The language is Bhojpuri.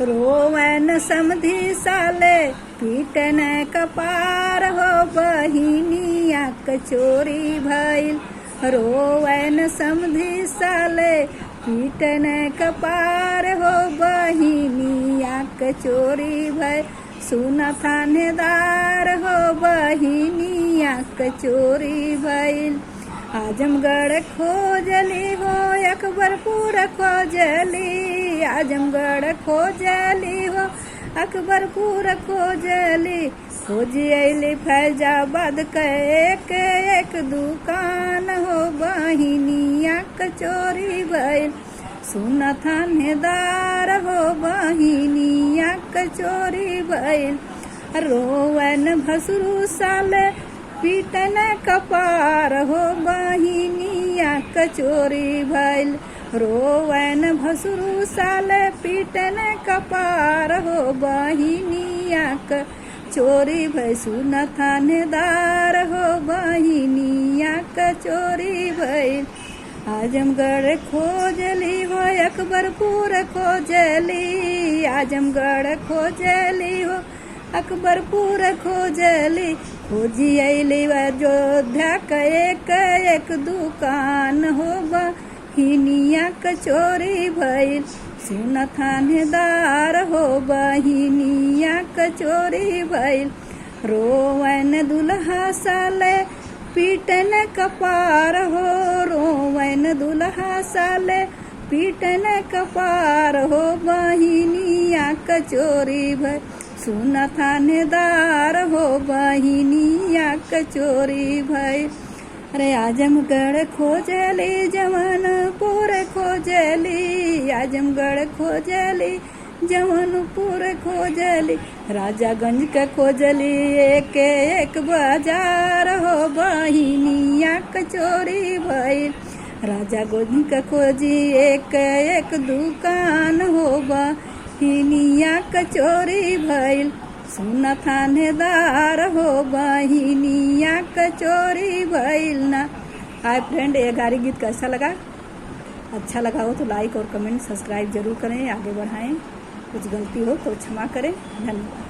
रोवन समधी साले पीटन कपार हो बहिनिया कचोरी भइल। रोवन समधी साले पीटन कपार हो बहिनिया कचोरी भइल। सुना थानेदार हो बहिनिया कचोरी भइल। आजमगढ़ खोजली हो अकबरपुर खोजली। आजमगढ़ खोजली हो अकबरपुर खोजली। खोजी अली फैजाबाद के एक दुकान हो बहिनिया कचोरी भइल। सुना थानेदार हो बहिनिया कचोरी भइल। रोवन भसुरु साले पीटन कपार हो बहिनिया कचोरी भइल। रोवन भसुरु साले पीटन कपार हो बहिनिया कचोरी भइल। सुना थानेदार हो बहिनिया कचोरी भइल। आजमगढ़ खोजली हो अकबरपुर खोजली। आजमगढ़ खोजली हो अकबरपुर खोजली। खोजी अली अयोध्या के एक दुकान हो बहिनिया कचोरी भइल। सुना थानेदार हो बहिनिया कचोरी भइल। रोवन दुल्हा साले पीटन कपार हो। रोवन दुल्हा साले पीटन कपार हो बहिनिया कचोरी भइल। सुना थानेदार हो बहिनिया कचोरी भइल। अरे आजमगढ़ खोजली जमनपुर खोजली। आजमगढ़ खोजली जमनपुर खोजली। राजागंज के खोजली एक बाजार हो बहिनिया कचोरी भइल। राजागंज के खोजी एक दुकान हो बहिनिया कचोरी भइल। सुना थानेदार हो बहिनिया कचोरी भइल ना। हाय फ्रेंड, ये गारी गीत कैसा लगा? अच्छा लगा हो तो लाइक और कमेंट सब्सक्राइब जरूर करें, आगे बढ़ाएं। कुछ गलती हो तो क्षमा करें। धन्यवाद।